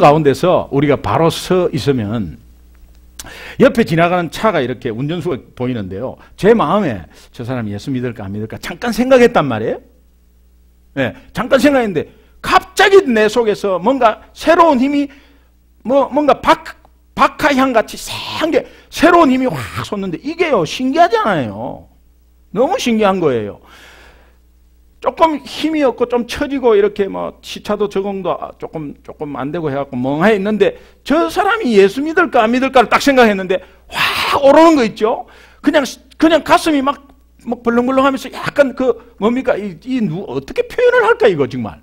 가운데서 우리가 바로 서 있으면 옆에 지나가는 차가 이렇게 운전수가 보이는데요. 제 마음에 저 사람이 예수 믿을까 안 믿을까 잠깐 생각했단 말이에요. 네, 잠깐 생각했는데 갑자기 내 속에서 뭔가 새로운 힘이 뭔가 박하향 같이 생 새로운 힘이 확 솟는데 이게요 신기하잖아요. 너무 신기한 거예요. 조금 힘이 없고 좀 처지고 이렇게 뭐 시차도 적응도 조금 안 되고 해갖고 멍해 있는데 저 사람이 예수 믿을까 안 믿을까를 딱 생각했는데 확 오르는 거 있죠. 그냥 가슴이 막 벌렁벌렁하면서 약간 뭡니까 어떻게 표현을 할까 이거 정말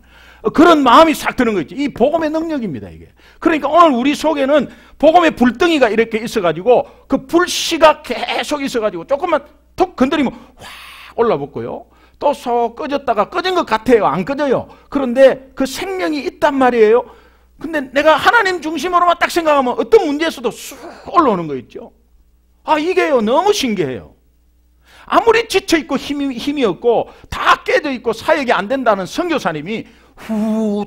그런 마음이 싹 드는 거 있죠. 이 복음의 능력입니다 이게. 그러니까 오늘 우리 속에는 복음의 불덩이가 이렇게 있어가지고 그 불씨가 계속 있어가지고 조금만 톡 건드리면 확 올라붙고요. 또 쏙 꺼졌다가 꺼진 것 같아요. 안 꺼져요. 그런데 그 생명이 있단 말이에요. 근데 내가 하나님 중심으로만 딱 생각하면 어떤 문제에서도 쑥 올라오는 거 있죠. 아 이게요 너무 신기해요. 아무리 지쳐있고 힘이 없고 다 깨져있고 사역이 안 된다는 선교사님이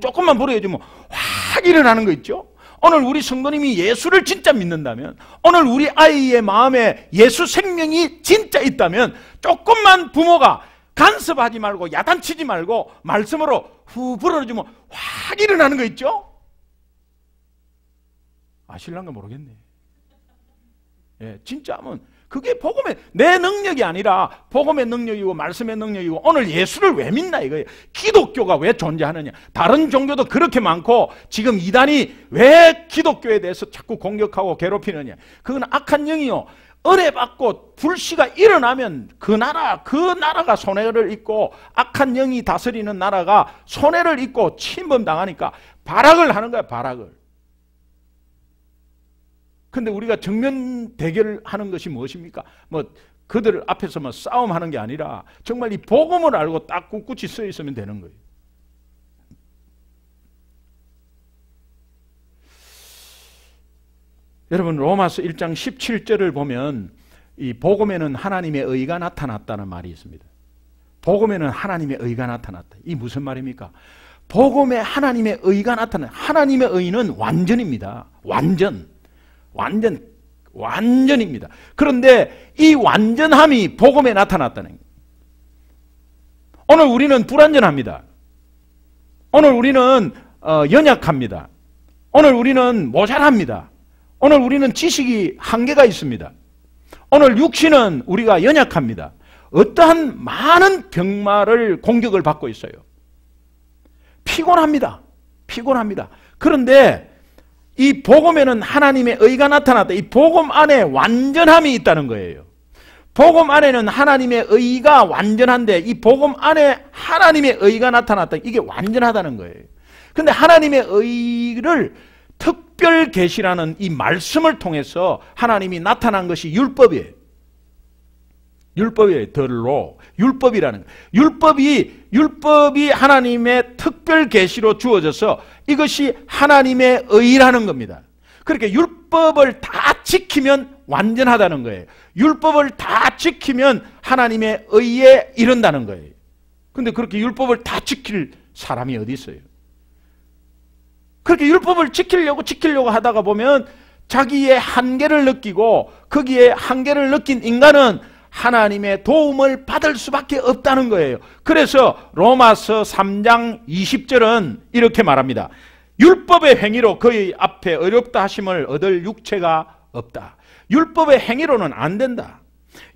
조금만 부르해주면 확 일어나는 거 있죠. 오늘 우리 성도님이 예수를 진짜 믿는다면 오늘 우리 아이의 마음에 예수 생명이 진짜 있다면 조금만 부모가 간섭하지 말고 야단치지 말고 말씀으로 불어주면 확 일어나는 거 있죠. 아실란가 모르겠네. 예, 진짜 하면 그게 복음의 내 능력이 아니라 복음의 능력이고 말씀의 능력이고 오늘 예수를 왜 믿나 이거예요. 기독교가 왜 존재하느냐. 다른 종교도 그렇게 많고 지금 이단이 왜 기독교에 대해서 자꾸 공격하고 괴롭히느냐. 그건 악한 영이요. 은혜 받고 불씨가 일어나면 그 나라가 손해를 입고 악한 영이 다스리는 나라가 손해를 입고 침범당하니까 발악을 하는 거야. 발악을. 근데 우리가 정면 대결을 하는 것이 무엇입니까? 그들 앞에서 싸움하는 게 아니라 정말 이 복음을 알고 딱 꿋꿋이 서 있으면 되는 거예요. 여러분 로마서 1장 17절을 보면 이 복음에는 하나님의 의가 나타났다는 말이 있습니다. 복음에는 하나님의 의가 나타났다. 이 무슨 말입니까? 복음에 하나님의 의가 나타나. 하나님의 의는 완전입니다. 완전입니다. 그런데 이 완전함이 복음에 나타났다는 거예요. 오늘 우리는 불완전합니다. 오늘 우리는 연약합니다. 오늘 우리는 모자랍니다. 오늘 우리는 지식이 한계가 있습니다. 오늘 육신은 우리가 연약합니다. 어떠한 많은 병마를 공격을 받고 있어요. 피곤합니다. 그런데 이 복음에는 하나님의 의가 나타났다. 이 복음 안에 완전함이 있다는 거예요. 복음 안에는 하나님의 의가 완전한데 이 복음 안에 하나님의 의가 나타났다. 이게 완전하다는 거예요. 그런데 하나님의 의를 특별 계시라는 이 말씀을 통해서 하나님이 나타난 것이 율법이에요. 율법이라는 거예요. 율법이 하나님의 특별 계시로 주어져서 이것이 하나님의 의라는 겁니다. 그렇게 율법을 다 지키면 완전하다는 거예요. 율법을 다 지키면 하나님의 의에 이른다는 거예요. 그런데 그렇게 율법을 다 지킬 사람이 어디 있어요? 그렇게 율법을 지키려고 하다가 보면 자기의 한계를 느끼고 거기에 한계를 느낀 인간은 하나님의 도움을 받을 수밖에 없다는 거예요. 그래서 로마서 3장 20절은 이렇게 말합니다. 율법의 행위로 그의 앞에 어렵다 하심을 얻을 육체가 없다. 율법의 행위로는 안 된다.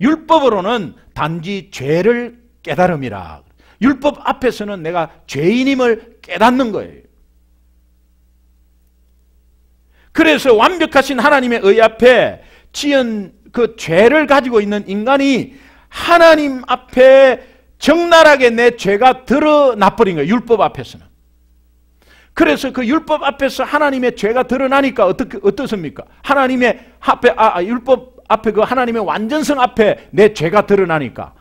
율법으로는 단지 죄를 깨달음이라. 율법 앞에서는 내가 죄인임을 깨닫는 거예요. 그래서 완벽하신 하나님의 의 앞에 지은 그 죄를 가지고 있는 인간이 하나님 앞에 적나라하게 내 죄가 드러나버린 거예요. 율법 앞에서는. 그래서 그 율법 앞에서 하나님의 죄가 드러나니까 어떻습니까? 하나님의 앞에, 율법 앞에 그 하나님의 완전성 앞에 내 죄가 드러나니까.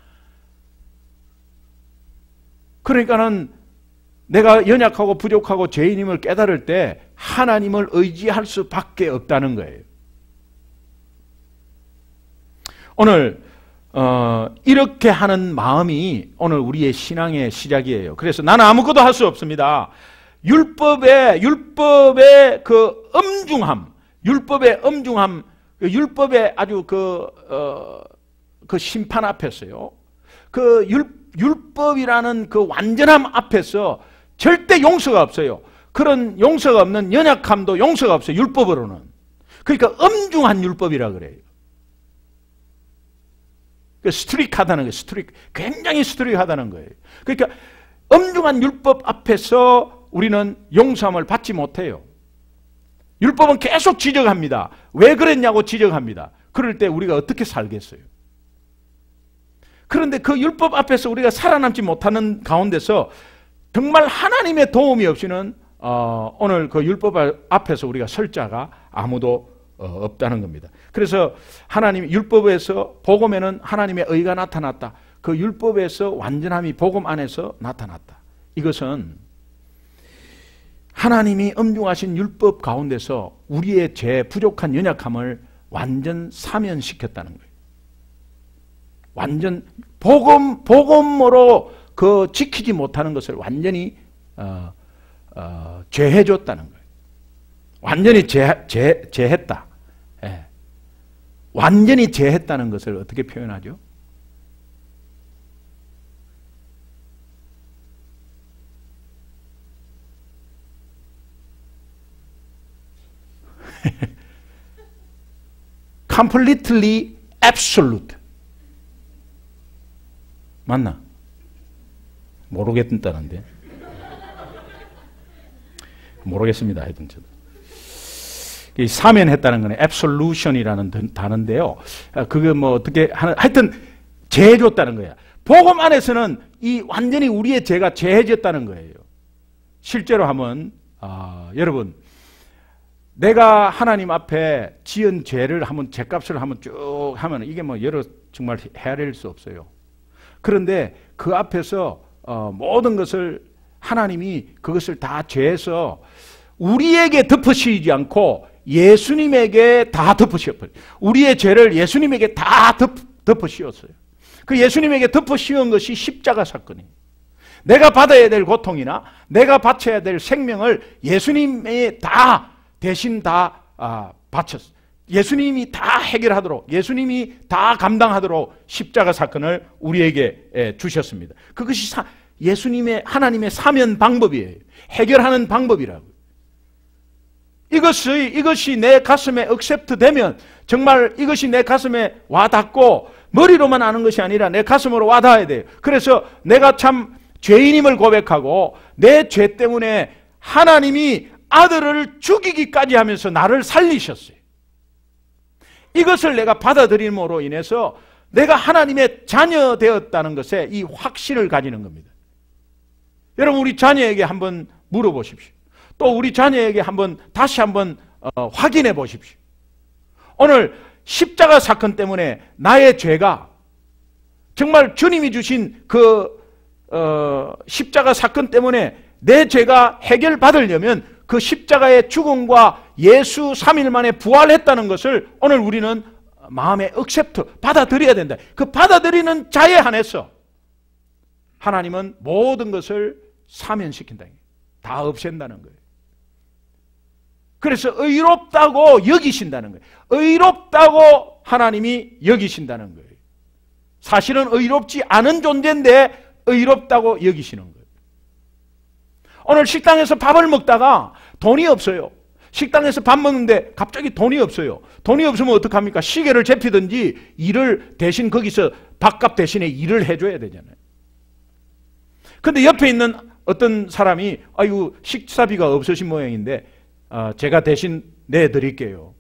그러니까는 내가 연약하고 부족하고 죄인임을 깨달을 때 하나님을 의지할 수밖에 없다는 거예요. 오늘 이렇게 하는 마음이 오늘 우리의 신앙의 시작이에요. 그래서 나는 아무것도 할 수 없습니다. 율법의 그 엄중함, 율법의 아주 그 심판 앞에서요. 그 율법이라는 그 완전함 앞에서 절대 용서가 없어요. 그런 용서가 없는 연약함도 용서가 없어요. 율법으로는. 그러니까 엄중한 율법이라 그래요. 스트릭하다는 거예요. 굉장히 스트릭하다는 거예요. 그러니까 엄중한 율법 앞에서 우리는 용서함을 받지 못해요. 율법은 계속 지적합니다. 왜 그랬냐고 지적합니다. 그럴 때 우리가 어떻게 살겠어요? 그런데 그 율법 앞에서 우리가 살아남지 못하는 가운데서 정말 하나님의 도움이 없이는 오늘 그 율법 앞에서 우리가 설 자가 아무도 없다는 겁니다. 그래서 하나님 율법에서 복음에는 하나님의 의가 나타났다. 그 율법에서 완전함이 복음 안에서 나타났다. 이것은 하나님이 엄중하신 율법 가운데서 우리의 죄, 부족한 연약함을 완전 사면시켰다는 거예요. 완전 복음으로 그 지키지 못하는 것을 완전히 제해줬다는 거예요. 완전히 제했다. 예. 완전히 제했다는 것을 어떻게 표현하죠? completely absolute. 맞나? 모르겠다는데. 모르겠습니다. 하여튼 저도. 사면했다는 거는 absolution이라는 단어인데요. 그게 뭐 어떻게 하는, 하여튼 제해줬다는 거야. 복음 안에서는 이 완전히 우리의 죄가 제해졌다는 거예요. 실제로 하면 여러분, 내가 하나님 앞에 지은 죄를 한번 죄값을 한번 쭉 하면 이게 뭐 여러 정말 헤아릴 수 없어요. 그런데 그 앞에서 모든 것을 하나님이 그것을 다 죄에서 우리에게 덮으시지 않고 예수님에게 다 덮으셨어요. 우리의 죄를 예수님에게 다 덮으셨어요. 그 예수님에게 덮으시은 것이 십자가 사건이에요. 내가 받아야 될 고통이나 내가 바쳐야 될 생명을 예수님이 다 대신 다 바쳤어요. 예수님이 다 해결하도록, 예수님이 다 감당하도록 십자가 사건을 우리에게 주셨습니다. 그것이 예수님의, 하나님의 사면 방법이에요. 해결하는 방법이라고요. 이것이 내 가슴에 액셉트 되면, 정말 이것이 내 가슴에 와닿고 머리로만 아는 것이 아니라 내 가슴으로 와닿아야 돼요. 그래서 내가 참 죄인임을 고백하고 내 죄 때문에 하나님이 아들을 죽이기까지 하면서 나를 살리셨어요. 이것을 내가 받아들임으로 인해서 내가 하나님의 자녀 되었다는 것에 이 확신을 가지는 겁니다. 여러분, 우리 자녀에게 한번 물어보십시오. 또 우리 자녀에게 다시 한번 확인해 보십시오. 오늘 십자가 사건 때문에 나의 죄가 정말 주님이 주신 그 십자가 사건 때문에 내 죄가 해결받으려면 그 십자가의 죽음과 예수 3일 만에 부활했다는 것을 오늘 우리는 마음에 액셉트, 받아들여야 된다. 그 받아들이는 자에 한해서 하나님은 모든 것을 사면시킨다. 다 없앤다는 거예요. 그래서 의롭다고 여기신다는 거예요. 의롭다고 하나님이 여기신다는 거예요. 사실은 의롭지 않은 존재인데 의롭다고 여기시는 거예요. 오늘 식당에서 밥을 먹다가 돈이 없어요. 식당에서 밥 먹는데 갑자기 돈이 없어요. 돈이 없으면 어떡합니까? 시계를 잡히든지 일을 대신 거기서 밥값 대신에 일을 해줘야 되잖아요. 근데 옆에 있는 어떤 사람이 아이고 식사비가 없으신 모양인데 제가 대신 내드릴게요.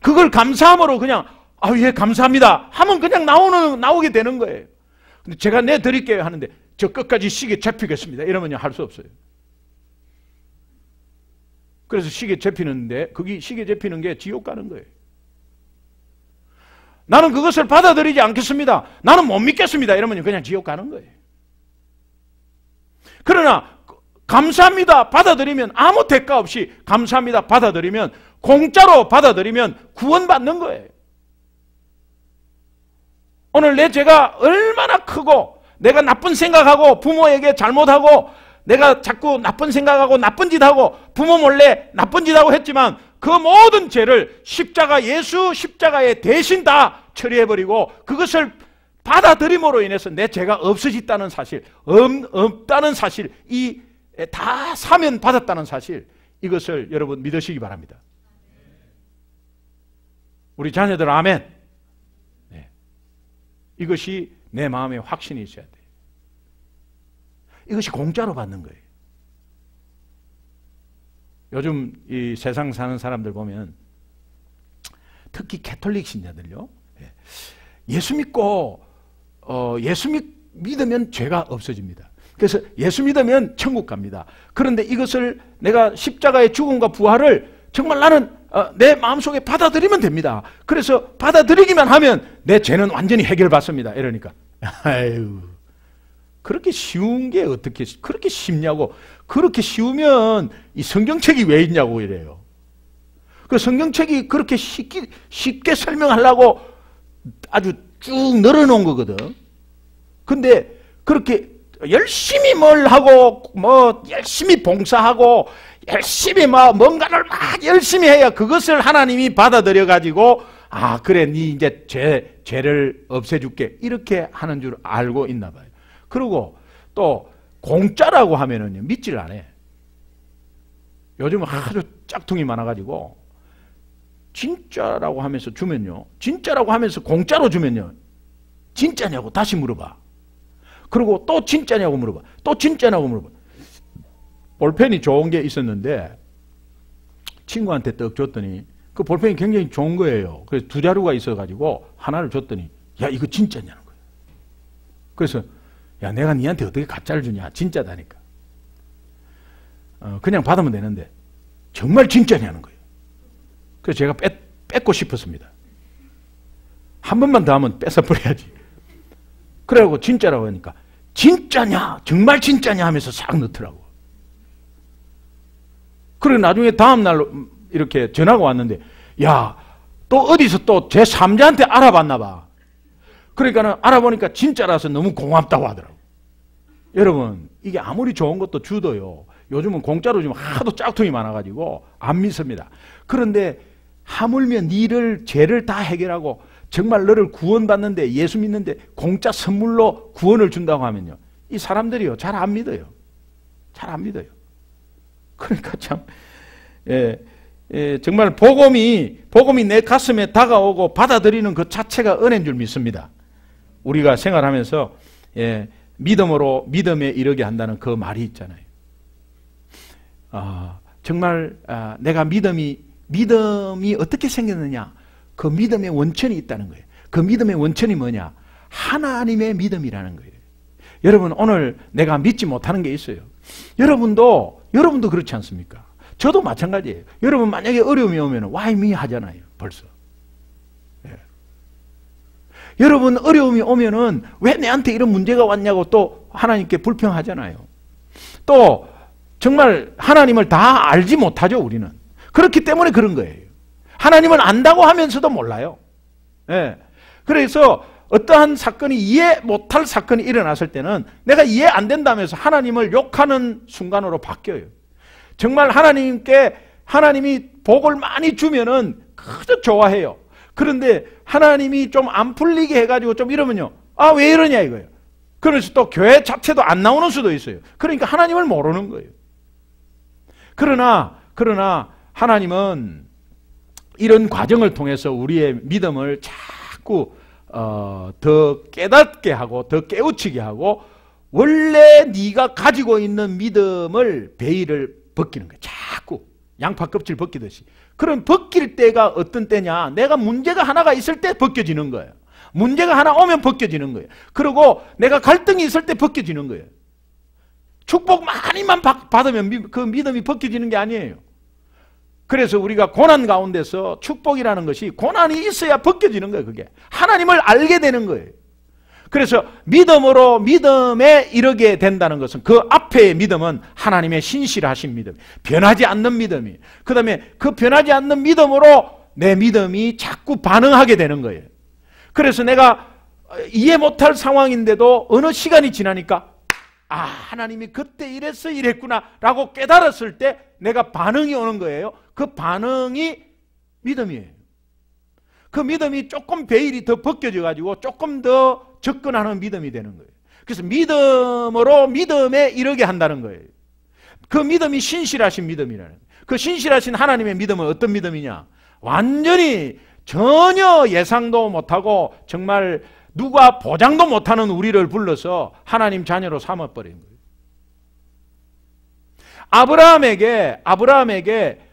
그걸 감사함으로 그냥 예 감사합니다 하면 그냥 나오게 되는 거예요. 근데 제가 내드릴게요 하는데 저 끝까지 시계 잡히겠습니다 이러면요 할 수 없어요. 그래서 시계 잡히는데 거기 시계 잡히는 게 지옥 가는 거예요. 나는 그것을 받아들이지 않겠습니다. 나는 못 믿겠습니다. 이러면 그냥 지옥 가는 거예요. 그러나 감사합니다 받아들이면 아무 대가 없이 감사합니다 받아들이면 공짜로 받아들이면 구원받는 거예요. 오늘 내 죄가 얼마나 크고 내가 나쁜 생각하고 부모에게 잘못하고 내가 자꾸 나쁜 생각하고 나쁜 짓 하고 부모 몰래 나쁜 짓 하고 했지만 그 모든 죄를 예수 십자가에 대신 다 처리해버리고 그것을 받아들임으로 인해서 내 죄가 없어졌다는 사실, 없다는 사실, 이 다 사면 받았다는 사실, 이것을 여러분 믿으시기 바랍니다. 우리 자녀들 아멘. 네. 이것이 내 마음에 확신이 있어야 돼요. 이것이 공짜로 받는 거예요. 요즘 이 세상 사는 사람들 보면 특히 캐톨릭 신자들요. 예수 믿고 예수 믿으면 죄가 없어집니다. 그래서 예수 믿으면 천국 갑니다. 그런데 이것을 내가 십자가의 죽음과 부활을 정말 나는 내 마음속에 받아들이면 됩니다. 그래서 받아들이기만 하면 내 죄는 완전히 해결받습니다. 이러니까 아유, 그렇게 쉬운 게 어떻게 그렇게 쉽냐고. 그렇게 쉬우면 이 성경책이 왜 있냐고 이래요. 그 성경책이 그렇게 쉽게 설명하려고 아주 쭉 늘어놓은 거거든. 근데 그렇게 열심히 뭘 하고 뭐 열심히 봉사하고 열심히 뭔가를 막 열심히 해야 그것을 하나님이 받아들여 가지고 아 그래 니 이제 죄를 없애줄게 이렇게 하는 줄 알고 있나 봐요. 그리고 또 공짜라고 하면은요 믿지를 않아요. 요즘은 아주 짝퉁이 많아가지고 진짜라고 하면서 주면요, 진짜라고 하면서 공짜로 주면요, 진짜냐고 다시 물어봐. 그리고 또 진짜냐고 물어봐. 또 진짜냐고 물어봐. 볼펜이 좋은 게 있었는데 친구한테 떡 줬더니 그 볼펜이 굉장히 좋은 거예요. 그래서 두 자루가 있어가지고 하나를 줬더니 야 이거 진짜냐는 거예요. 그래서 야 내가 니한테 어떻게 가짜를 주냐, 진짜다니까. 그냥 받으면 되는데 정말 진짜냐는 거예요. 그래서 제가 뺏고 싶었습니다. 한 번만 더 하면 뺏어 버려야지. 그래갖고 진짜라고 하니까 진짜냐 정말 진짜냐 하면서 싹 넣더라고. 그리고 나중에 다음날 이렇게 전화가 왔는데 야 또 어디서 또 제 3자한테 알아봤나 봐. 그러니까는 알아보니까 진짜라서 너무 고맙다고 하더라고. 여러분 이게 아무리 좋은 것도 주도요 요즘은 공짜로 지금 하도 짝퉁이 많아가지고 안 믿습니다. 그런데 하물며 니를 죄를 다 해결하고 정말 너를 구원받는데 예수 믿는데 공짜 선물로 구원을 준다고 하면요 이 사람들이요 잘 안 믿어요. 잘 안 믿어요. 그러니까 참 정말 복음이 내 가슴에 다가오고 받아들이는 그 자체가 은혜인 줄 믿습니다. 우리가 생활하면서 믿음으로 믿음에 이르게 한다는 그 말이 있잖아요. 정말 내가 믿음이 어떻게 생겼느냐, 그 믿음의 원천이 있다는 거예요. 그 믿음의 원천이 뭐냐, 하나님의 믿음이라는 거예요. 여러분 오늘 내가 믿지 못하는 게 있어요. 여러분도 그렇지 않습니까? 저도 마찬가지예요. 여러분 만약에 어려움이 오면 why me 하잖아요. 벌써. 여러분 어려움이 오면은 왜 내한테 이런 문제가 왔냐고 또 하나님께 불평하잖아요. 또 정말 하나님을 다 알지 못하죠, 우리는. 그렇기 때문에 그런 거예요. 하나님은 안다고 하면서도 몰라요. 그래서 어떠한 사건이 이해 못할 사건이 일어났을 때는 내가 이해 안 된다면서 하나님을 욕하는 순간으로 바뀌어요. 정말 하나님이 복을 많이 주면은 그저 좋아해요. 그런데 하나님이 좀 안 풀리게 해가지고 좀 이러면요, 왜 이러냐 이거예요. 그래서 또 교회 자체도 안 나오는 수도 있어요. 그러니까 하나님을 모르는 거예요. 그러나 하나님은 이런 과정을 통해서 우리의 믿음을 자꾸 더 깨닫게 하고 더 깨우치게 하고 원래 네가 가지고 있는 믿음을 베일을 벗기는 거예요. 자꾸 양파 껍질 벗기듯이. 그럼 벗길 때가 어떤 때냐, 내가 문제가 하나가 있을 때 벗겨지는 거예요. 문제가 하나 오면 벗겨지는 거예요. 그리고 내가 갈등이 있을 때 벗겨지는 거예요. 축복 많이만 받으면 그 믿음이 벗겨지는 게 아니에요. 그래서 우리가 고난 가운데서 축복이라는 것이 고난이 있어야 벗겨지는 거예요. 그게 하나님을 알게 되는 거예요. 그래서 믿음으로 믿음에 이르게 된다는 것은 그 앞에 믿음은 하나님의 신실하신 믿음, 변하지 않는 믿음이, 그 다음에 그 변하지 않는 믿음으로 내 믿음이 자꾸 반응하게 되는 거예요. 그래서 내가 이해 못할 상황인데도 어느 시간이 지나니까 아, 하나님이 그때 이랬어 이랬구나 라고 깨달았을 때 내가 반응이 오는 거예요. 그 반응이 믿음이에요. 그 믿음이 조금 베일이 더 벗겨져 가지고 조금 더 접근하는 믿음이 되는 거예요. 그래서 믿음으로 믿음에 이르게 한다는 거예요. 그 믿음이 신실하신 믿음이라는 거예요. 그 신실하신 하나님의 믿음은 어떤 믿음이냐? 완전히 전혀 예상도 못하고 정말 누가 보장도 못하는 우리를 불러서 하나님 자녀로 삼아버린 거예요. 아브라함에게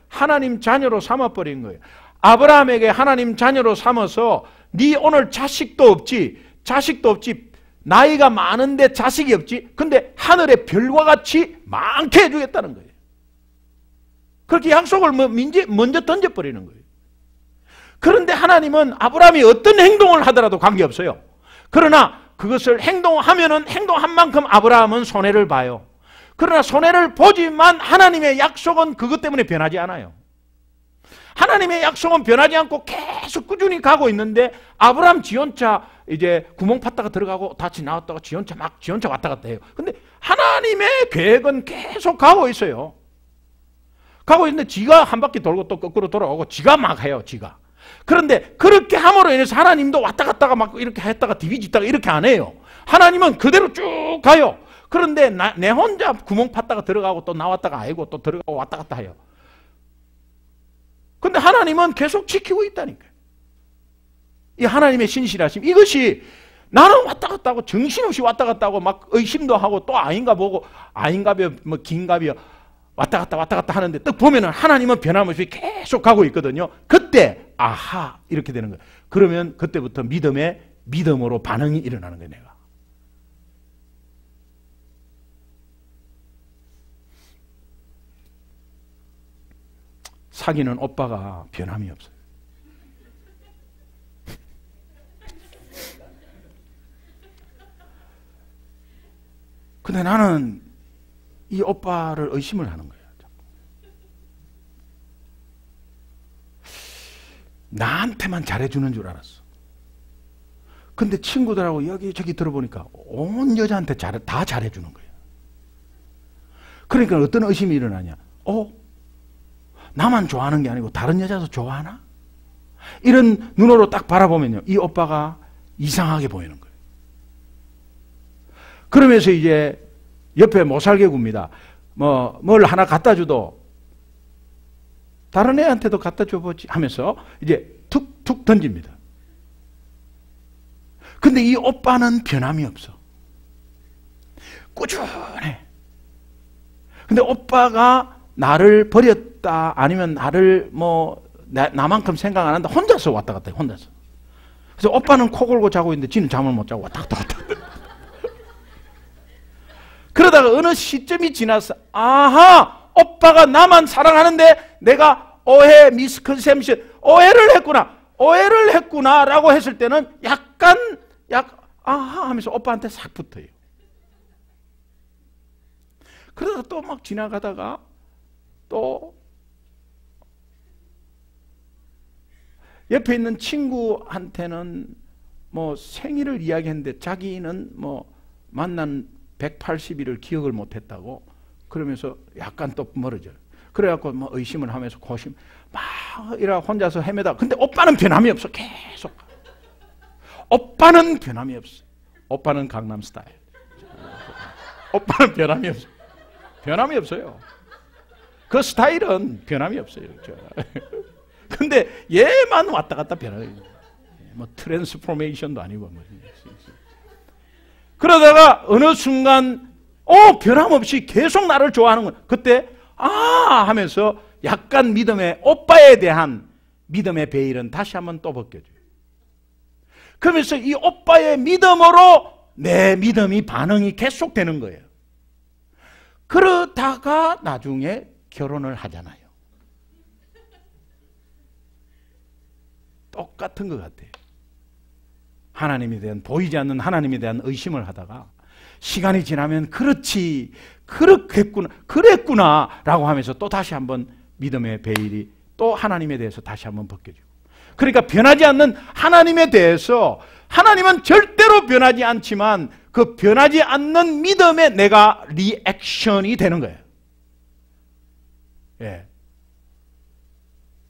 하나님 자녀로 삼아버린 거예요. 아브라함에게 하나님 자녀로 삼아서 네 오늘 자식도 없지, 나이가 많은데 자식이 없지, 근데 하늘의 별과 같이 많게 해주겠다는 거예요. 그렇게 약속을 먼저 던져버리는 거예요. 그런데 하나님은 아브라함이 어떤 행동을 하더라도 관계없어요. 그러나 그것을 행동하면은 행동한 만큼 아브라함은 손해를 봐요. 그러나 손해를 보지만 하나님의 약속은 그것 때문에 변하지 않아요. 하나님의 약속은 변하지 않고 계속 꾸준히 가고 있는데 아브라함 지 혼자 이제 구멍 팠다가 들어가고 다시 나왔다가 지 혼자 왔다 갔다 해요. 근데 하나님의 계획은 계속 가고 있어요. 가고 있는데 지가 한 바퀴 돌고 또 거꾸로 돌아오고 지가 막 해요, 지가. 그런데 그렇게 함으로 인해서 하나님도 왔다 갔다가 막 이렇게 했다가 뒤집다가 이렇게 안 해요. 하나님은 그대로 쭉 가요. 그런데 내 혼자 구멍 팠다가 들어가고 또 나왔다가 아니고 또 들어가고 왔다 갔다 해요. 근데 하나님은 계속 지키고 있다니까요. 이 하나님의 신실하심, 이것이 나는 왔다 갔다 하고 정신없이 왔다 갔다 하고 막 의심도 하고 또 아닌가 보고 아닌가벼 뭐 긴가벼 왔다 갔다 하는데 딱 보면은 하나님은 변함없이 계속 가고 있거든요. 그때 아하 이렇게 되는 거예요. 그러면 그때부터 믿음으로 반응이 일어나는 거예요. 내가 사귀는 오빠가 변함이 없어요. 근데 나는 이 오빠를 의심을 하는 거예요. 나한테만 잘해주는 줄 알았어. 근데 친구들하고 여기저기 들어보니까 온 여자한테 다 잘해주는 거예요. 그러니까 어떤 의심이 일어나냐? 나만 좋아하는 게 아니고 다른 여자도 좋아하나? 이런 눈으로 딱 바라보면요, 이 오빠가 이상하게 보이는 거예요. 그러면서 이제 옆에 못 살게 굽니다. 뭘 하나 갖다 줘도 다른 애한테도 갖다 줘보지 하면서 이제 툭툭 던집니다. 근데 이 오빠는 변함이 없어. 꾸준해. 근데 오빠가 나를 버렸다 아니면 나를 나만큼 생각 안 한다 혼자서 왔다 갔다 해. 혼자서. 그래서 오빠는 코 골고 자고 있는데 지는 잠을 못 자고 왔다 갔다. 그러다가 어느 시점이 지나서 아하, 오빠가 나만 사랑하는데 내가 오해, 미스컨셉션, 오해를 했구나 라고 했을 때는 약간 아하 하면서 오빠한테 싹 붙어요. 그러다가 또 막 지나가다가 또 옆에 있는 친구한테는 생일을 이야기했는데 자기는 만난 180일을 기억을 못했다고 그러면서 약간 또 멀어져요. 그래갖고 의심을 하면서 고심 막 이라 혼자서 헤매다. 근데 오빠는 변함이 없어. 계속. 오빠는 변함이 없어. 오빠는 강남 스타일. 오빠는 변함이 없어. 변함이 없어요. 그 스타일은 변함이 없어요. 근데 얘만 왔다 갔다 변해요. 트랜스포메이션도 아니고 그러다가 어느 순간 변함없이 계속 나를 좋아하는 거야. 그때 하면서 약간 오빠에 대한 믿음의 베일은 다시 한번 또 벗겨져요. 그러면서 이 오빠의 믿음으로 내 믿음이 반응이 계속되는 거예요. 그러다가 나중에 결혼을 하잖아요. 똑같은 것 같아요. 하나님에 대한 보이지 않는 하나님에 대한 의심을 하다가 시간이 지나면 그랬구나 라고 하면서 또 다시 한번 믿음의 베일이 또 하나님에 대해서 다시 한번 벗겨지고, 그러니까 변하지 않는 하나님에 대해서 하나님은 절대로 변하지 않지만 그 변하지 않는 믿음에 내가 리액션이 되는 거예요. 예.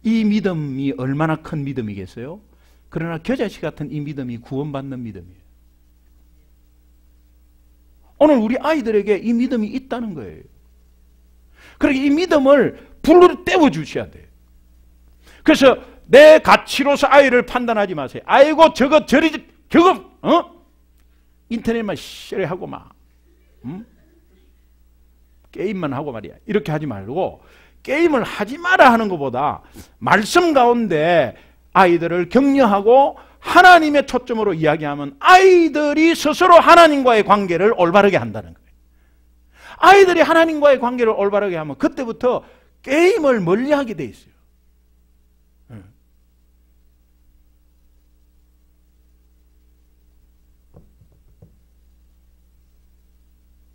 이 믿음이 얼마나 큰 믿음이겠어요? 그러나 겨자씨 같은 이 믿음이 구원받는 믿음이에요. 오늘 우리 아이들에게 이 믿음이 있다는 거예요. 그러니까 이 믿음을 불로 때워주셔야 돼요. 그래서 내 가치로서 아이를 판단하지 마세요. 아이고 저거 인터넷만 시리하고 막 게임만 하고 말이야. 이렇게 하지 말고 게임을 하지 마라 하는 것보다 말씀 가운데 아이들을 격려하고 하나님의 초점으로 이야기하면 아이들이 스스로 하나님과의 관계를 올바르게 한다는 거예요. 아이들이 하나님과의 관계를 올바르게 하면 그때부터 게임을 멀리하게 돼 있어요.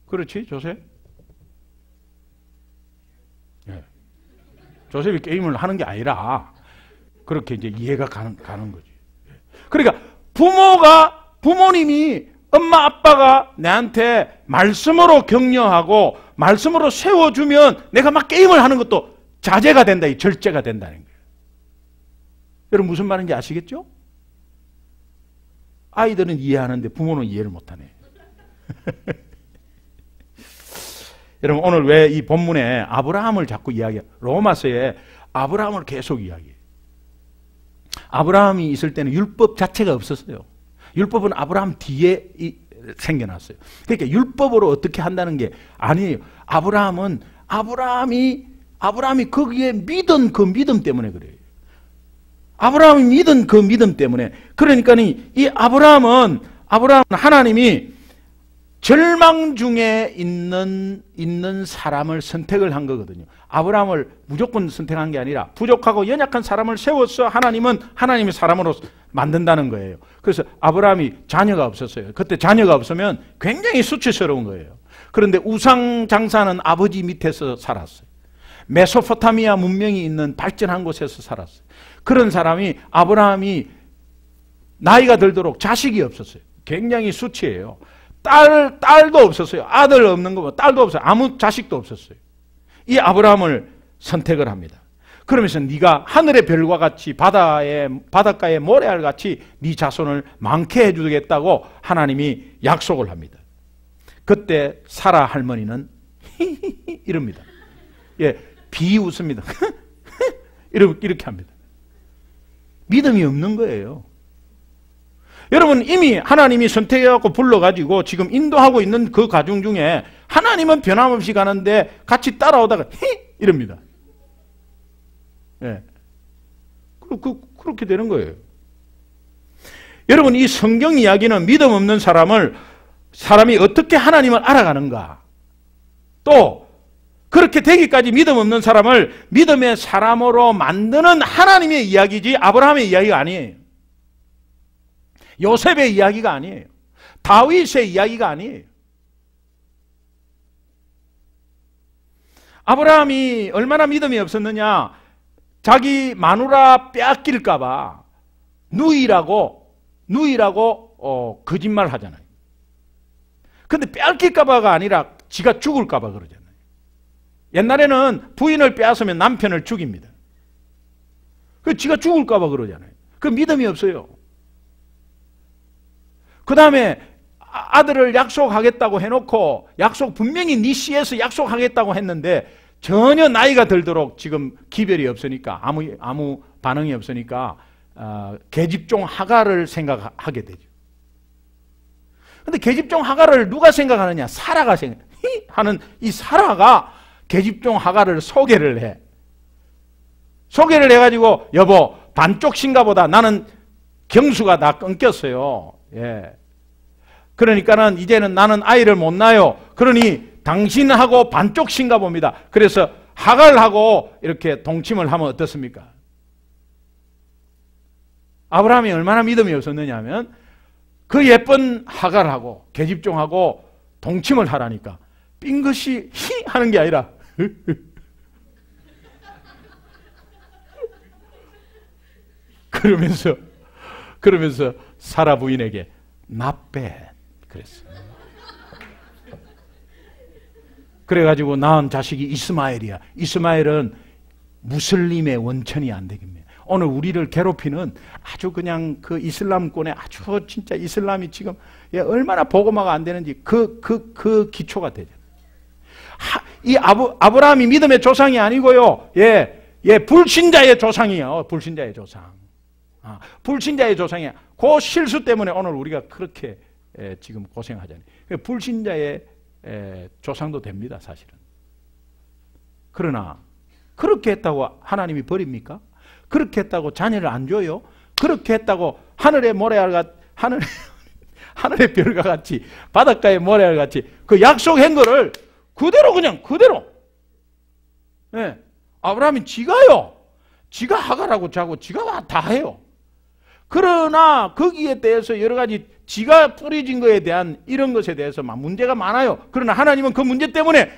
그렇지, 조셉? 네. 조셉이 게임을 하는 게 아니라 그렇게 이제 이해가 가는 거지. 그러니까 부모님이 엄마 아빠가 내한테 말씀으로 격려하고 말씀으로 세워주면 내가 막 게임을 하는 것도 자제가 된다, 절제가 된다는 거예요. 여러분 무슨 말인지 아시겠죠? 아이들은 이해하는데 부모는 이해를 못하네. 여러분 오늘 왜 이 본문에 아브라함을 자꾸 이야기해요? 로마서에 아브라함을 계속 이야기해요. 아브라함이 있을 때는 율법 자체가 없었어요. 율법은 아브라함 뒤에 생겨났어요. 그러니까 율법으로 어떻게 한다는 게 아니에요. 아브라함이 거기에 믿은 그 믿음 때문에 그래요. 아브라함이 믿은 그 믿음 때문에. 그러니까 이 아브라함은 하나님이 절망 중에 있는 사람을 선택을 한 거거든요. 아브라함을 무조건 선택한 게 아니라 부족하고 연약한 사람을 세워서 하나님은 하나님의 사람으로 만든다는 거예요. 그래서 아브라함이 자녀가 없었어요. 그때 자녀가 없으면 굉장히 수치스러운 거예요. 그런데 우상 장사는 아버지 밑에서 살았어요. 메소포타미아 문명이 있는 발전한 곳에서 살았어요. 그런 사람이 아브라함이 나이가 들도록 자식이 없었어요. 굉장히 수치예요. 딸도 없었어요. 아들 없는 거, 딸도 없어요. 아무 자식도 없었어요. 이 아브라함을 선택을 합니다. 그러면서 네가 하늘의 별과 같이 바닷가의 모래알 같이 네 자손을 많게 해주겠다고 하나님이 약속을 합니다. 그때 사라 할머니는 이럽니다. 예, 비웃습니다. 이렇게 합니다. 믿음이 없는 거예요. 여러분 이미 하나님이 선택해갖고 불러가지고 지금 인도하고 있는 그 가정 중에 하나님은 변함없이 가는데 같이 따라오다가 이럽니다. 예. 그렇게 되는 거예요. 여러분 이 성경 이야기는 믿음 없는 사람이 어떻게 하나님을 알아가는가, 또 그렇게 되기까지 믿음 없는 사람을 믿음의 사람으로 만드는 하나님의 이야기지 아브라함의 이야기가 아니에요. 요셉의 이야기가 아니에요. 다윗의 이야기가 아니에요. 아브라함이 얼마나 믿음이 없었느냐. 자기 마누라 빼앗길까 봐 누이라고 거짓말 하잖아요. 근데 빼앗길까 봐가 아니라 지가 죽을까 봐 그러잖아요. 옛날에는 부인을 빼앗으면 남편을 죽입니다. 그 지가 죽을까 봐 그러잖아요. 그 믿음이 없어요. 그 다음에 아들을 약속하겠다고 해놓고 분명히 네 씨에서 약속하겠다고 했는데 전혀 나이가 들도록 지금 기별이 없으니까 아무 반응이 없으니까 계집종 하갈을 생각하게 되죠. 근데 계집종 하갈을 누가 생각하느냐? 사라가 하는 이 사라가 계집종 하갈을 소개를 해. 소개를 해가지고 여보 반쪽 신가보다 나는 경수가 다 끊겼어요. 예. 그러니까는 이제는 나는 아이를 못 낳아요. 그러니 당신하고 반쪽 신가 봅니다. 그래서 하갈하고 이렇게 동침을 하면 어떻습니까? 아브라함이 얼마나 믿음이 없었느냐 하면 그 예쁜 하갈하고 계집종하고 동침을 하라니까 삥긋이 하는 게 아니라 그러면서 사라 부인에게 not bad 그랬어요. 그래가지고 낳은 자식이 이스마엘이야. 이스마엘은 무슬림의 원천이 안 되겠네. 오늘 우리를 괴롭히는 아주 그냥 그 이슬람권의 아주 진짜 이슬람이 지금 얼마나 복음화가 안 되는지 그 기초가 되죠. 이 아브라함이 믿음의 조상이 아니고요. 불신자의 조상이에요. 불신자의 조상. 불신자의 조상이야. 그 실수 때문에 오늘 우리가 그렇게 지금 고생하잖아요. 불신자의 조상도 됩니다, 사실은. 그러나 그렇게 했다고 하나님이 버립니까? 그렇게 했다고 자녀를 안 줘요? 그렇게 했다고 하늘의 모래알 하늘의 별과 같이 바닷가의 모래알 같이 그 약속한 거를 그대로 아브라함이 지가요. 지가 하가라고 자고 지가 다 해요. 그러나 거기에 대해서 여러 가지 지가 뿌려진 것에 대한 이런 것에 대해서 막 문제가 많아요. 그러나 하나님은 그 문제 때문에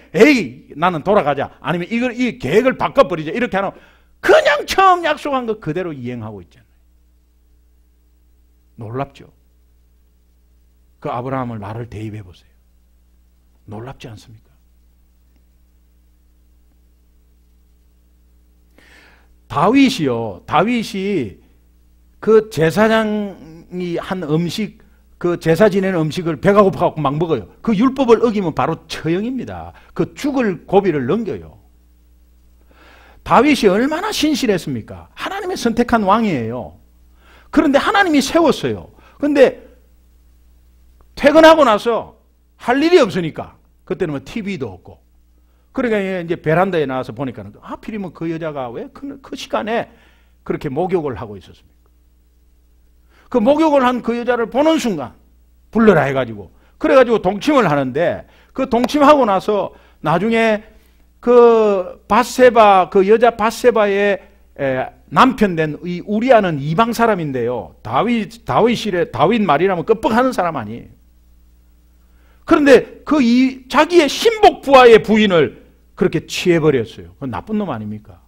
나는 돌아가자. 아니면 이 계획을 바꿔버리자. 이렇게 하나 그냥 처음 약속한 거 그대로 이행하고 있잖아요. 놀랍죠? 그 아브라함을 말을 대입해 보세요. 놀랍지 않습니까? 다윗이 그 제사장이 한 음식, 그 제사 지내는 음식을 배가 고파갖고 막 먹어요. 그 율법을 어기면 바로 처형입니다. 그 죽을 고비를 넘겨요. 다윗이 얼마나 신실했습니까? 하나님의 선택한 왕이에요. 그런데 하나님이 세웠어요. 그런데 퇴근하고 나서 할 일이 없으니까 그때는 뭐 TV도 없고 그러니까 이제 베란다에 나와서 보니까 하필이면 그 여자가 왜 그 시간에 그렇게 목욕을 하고 있었습니까? 그 목욕을 한 그 여자를 보는 순간 불러라 해가지고 그래가지고 동침을 하는데 그 동침하고 나서 나중에 그 밧세바 그 여자 밧세바의 남편 된 이 우리아는 이방 사람인데요. 다윗 말이라면 끄뻑하는 사람 아니에요. 그런데 자기의 신복 부하의 부인을 그렇게 취해버렸어요. 그건 나쁜 놈 아닙니까?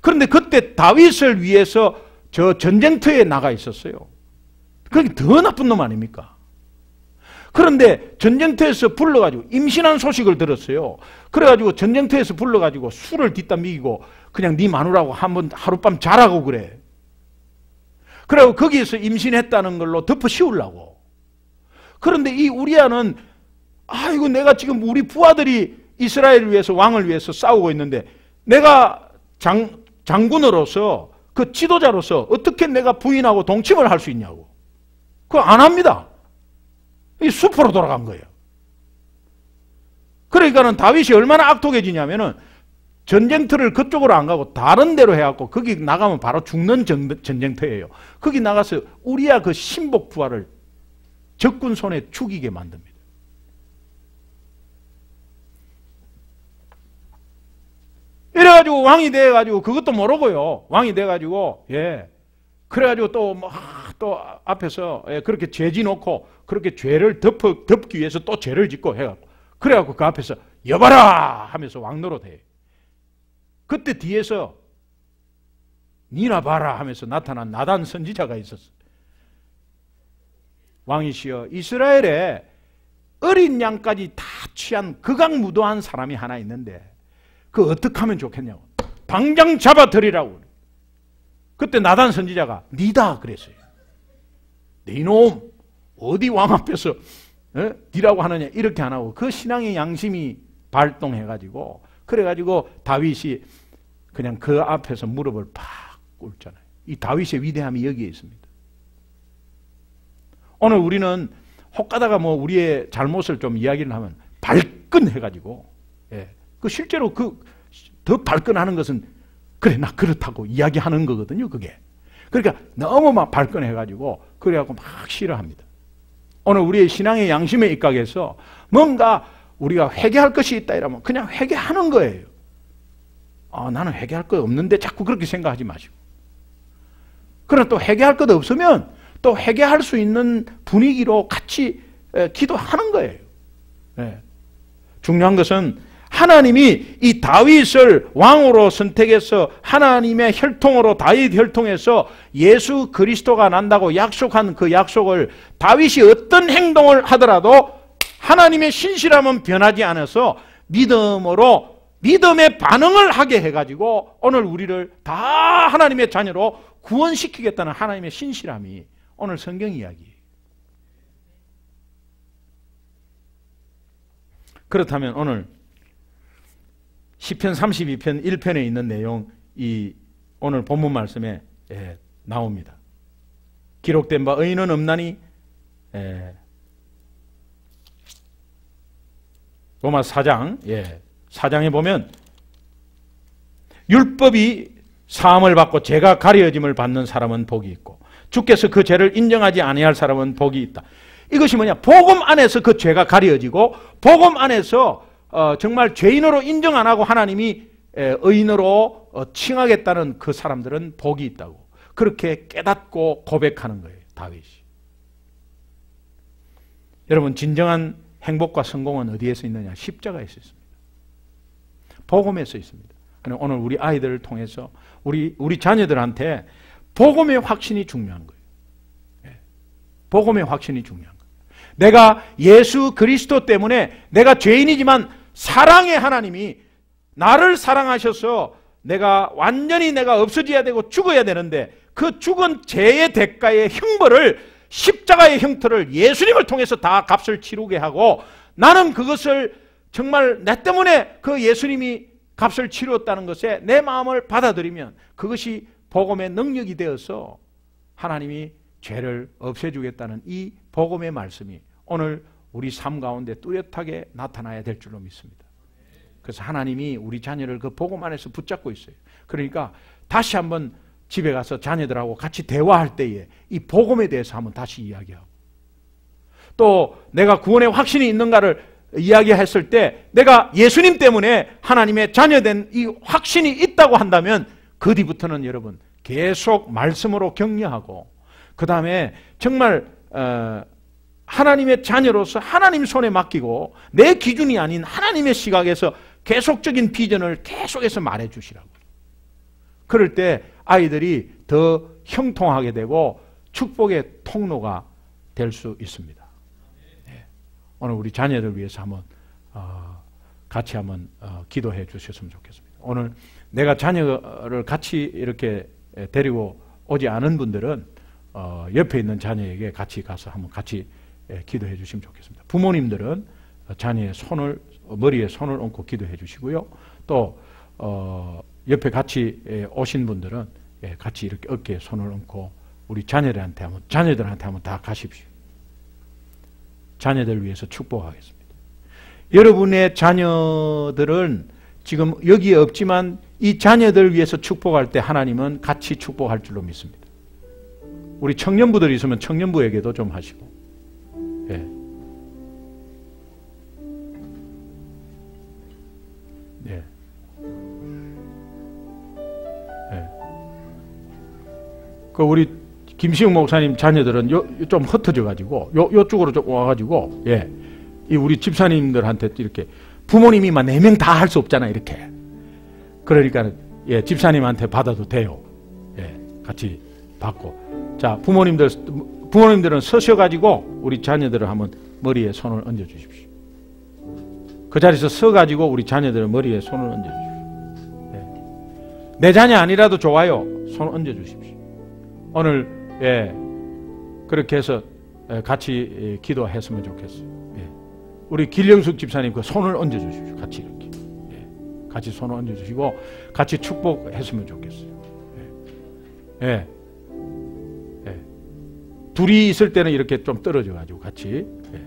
그런데 그때 다윗을 위해서 저 전쟁터에 나가 있었어요. 그게 더 나쁜 놈 아닙니까? 그런데 전쟁터에서 불러가지고 임신한 소식을 들었어요. 그래가지고 전쟁터에서 불러가지고 술을 뒷담 미기고 그냥 네 마누라고 한번 하룻밤 자라고 그래. 그래고 거기에서 임신했다는 걸로 덮어 씌우려고. 그런데 이 우리아는 아이고 내가 지금 우리 부하들이 이스라엘을 위해서 왕을 위해서 싸우고 있는데 내가 장군으로서 그 지도자로서 어떻게 내가 부인하고 동침을 할 수 있냐고. 그거 안 합니다. 이 숲으로 돌아간 거예요. 그러니까는 다윗이 얼마나 악독해지냐면은 전쟁터를 그쪽으로 안 가고 다른 데로 해갖고 거기 나가면 바로 죽는 전쟁터예요. 거기 나가서 우리야 그 신복 부하를 적군 손에 죽이게 만듭니다. 이래가지고 왕이 돼가지고 그것도 모르고요. 왕이 돼가지고 그래가지고 또 앞에서 그렇게 죄지 놓고 그렇게 죄를 덮기 위해서 또 죄를 짓고 해갖고 그래갖고 그 앞에서 여봐라 하면서 왕 노릇해. 그때 뒤에서 니나 봐라 하면서 나타난 나단 선지자가 있었어. 왕이시여 이스라엘에 어린 양까지 다 취한 극악무도한 사람이 하나 있는데 그 어떻게 하면 좋겠냐고. 당장 잡아들이라고. 그때 나단 선지자가 니다 그랬어요. 네 이놈 어디 왕 앞에서 니라고 하느냐 이렇게 안 하고 그 신앙의 양심이 발동해가지고 그래가지고 다윗이 그냥 그 앞에서 무릎을 팍 꿇잖아요. 이 다윗의 위대함이 여기에 있습니다. 오늘 우리는 혹가다가 뭐 우리의 잘못을 좀 이야기를 하면 발끈해가지고 그 실제로 더 발끈하는 것은 그래 나 그렇다고 이야기하는 거거든요. 그게 그러니까 너무 막 발끈해가지고 그래갖고 막 싫어합니다. 오늘 우리의 신앙의 양심에 입각해서 뭔가 우리가 회개할 것이 있다 이러면 그냥 회개하는 거예요. 나는 회개할 것 없는데 자꾸 그렇게 생각하지 마시고. 그러나 또 회개할 것 없으면 또 회개할 수 있는 분위기로 같이 기도하는 거예요. 중요한 것은 하나님이 이 다윗을 왕으로 선택해서 하나님의 혈통으로 다윗 혈통에서 예수 그리스도가 난다고 약속한 그 약속을 다윗이 어떤 행동을 하더라도 하나님의 신실함은 변하지 않아서 믿음의 반응을 하게 해가지고 오늘 우리를 다 하나님의 자녀로 구원시키겠다는 하나님의 신실함이 오늘 성경 이야기예요. 그렇다면 오늘 시편 32편 1편에 있는 내용, 이 오늘 본문 말씀에 나옵니다. 기록된 바 의인은 없나니, 로마 4장 4장에 보면 율법이 사함을 받고 죄가 가려짐을 받는 사람은 복이 있고 주께서 그 죄를 인정하지 아니할 사람은 복이 있다. 이것이 뭐냐? 복음 안에서 그 죄가 가려지고 복음 안에서 정말 죄인으로 인정 안 하고 하나님이 의인으로 칭하겠다는 그 사람들은 복이 있다고 그렇게 깨닫고 고백하는 거예요. 다윗이. 여러분, 진정한 행복과 성공은 어디에서 있느냐? 십자가에서 있습니다. 복음에서 있습니다. 오늘 우리 아이들을 통해서 우리 자녀들한테 복음의 확신이 중요한 거예요. 복음의 확신이 중요한 거예요. 내가 예수 그리스도 때문에 내가 죄인이지만 사랑의 하나님이 나를 사랑하셔서 완전히 내가 없어져야 되고 죽어야 되는데 그 죽은 죄의 대가의 형벌을, 십자가의 형태를 예수님을 통해서 다 값을 치르게 하고 나는 그것을 정말 내 때문에 그 예수님이 값을 치루었다는 것에 내 마음을 받아들이면 그것이 복음의 능력이 되어서 하나님이 죄를 없애주겠다는 이 복음의 말씀이 오늘 우리 삶 가운데 뚜렷하게 나타나야 될 줄로 믿습니다. 그래서 하나님이 우리 자녀를 그 복음 안에서 붙잡고 있어요. 그러니까 다시 한번 집에 가서 자녀들하고 같이 대화할 때에 이 복음에 대해서 한번 다시 이야기하고 또 내가 구원의 확신이 있는가를 이야기했을 때 내가 예수님 때문에 하나님의 자녀된 이 확신이 있다고 한다면 그 뒤부터는 여러분 계속 말씀으로 격려하고 그 다음에 정말 하나님의 자녀로서 하나님 손에 맡기고 내 기준이 아닌 하나님의 시각에서 계속적인 비전을 계속해서 말해주시라고. 그럴 때 아이들이 더 형통하게 되고 축복의 통로가 될 수 있습니다. 오늘 우리 자녀들 위해서 한번 같이 한번 기도해 주셨으면 좋겠습니다. 오늘 내가 자녀를 같이 이렇게 데리고 오지 않은 분들은 옆에 있는 자녀에게 같이 가서 한번 같이 기도해 주시면 좋겠습니다. 부모님들은 자녀의 머리에 손을 얹고 기도해 주시고요. 또 옆에 같이 오신 분들은 같이 이렇게 어깨에 손을 얹고 우리 자녀들한테 한번 다 가십시오. 자녀들 위해서 축복하겠습니다. 여러분의 자녀들은 지금 여기에 없지만 이 자녀들 위해서 축복할 때 하나님은 같이 축복할 줄로 믿습니다. 우리 청년부들이 있으면 청년부에게도 좀 하시고, 예. 예. 예. 그 우리 김시영 목사님 자녀들은 좀 흩어져가지고 요쪽으로 좀 와가지고, 예, 이 우리 집사님들한테 이렇게 부모님이만 4명 다 할 수 없잖아 이렇게. 그러니까 예, 집사님한테 받아도 돼요. 예, 같이 받고. 자, 부모님들은 서셔가지고 우리 자녀들을 한번 머리에 손을 얹어 주십시오. 그 자리에서 서가지고 우리 자녀들의 머리에 손을 얹어 주십시오. 예. 내 자녀 아니라도 좋아요. 손 얹어 주십시오. 오늘 예, 그렇게 해서 같이 기도했으면 좋겠어요. 예. 우리 길영숙 집사님 그 손을 얹어 주십시오. 같이 이렇게. 예. 같이 손을 얹어 주시고 같이 축복했으면 좋겠어요. 예. 예. 예. 둘이 있을 때는 이렇게 좀 떨어져 가지고 같이. 예.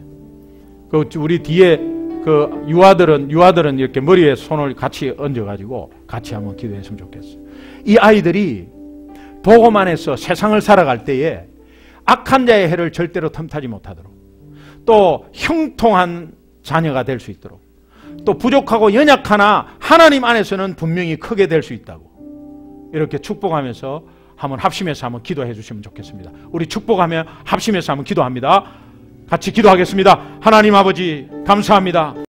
그 우리 뒤에 그 유아들은 이렇게 머리에 손을 같이 얹어 가지고 같이 한번 기도했으면 좋겠어요. 이 아이들이 복음 안에서 세상을 살아갈 때에 악한 자의 해를 절대로 틈타지 못하도록, 또 형통한 자녀가 될 수 있도록, 또 부족하고 연약하나 하나님 안에서는 분명히 크게 될 수 있다고 이렇게 축복하면서 한번 합심해서 한번 기도해 주시면 좋겠습니다. 우리 축복하며 합심해서 한번 기도합니다. 같이 기도하겠습니다. 하나님 아버지 감사합니다.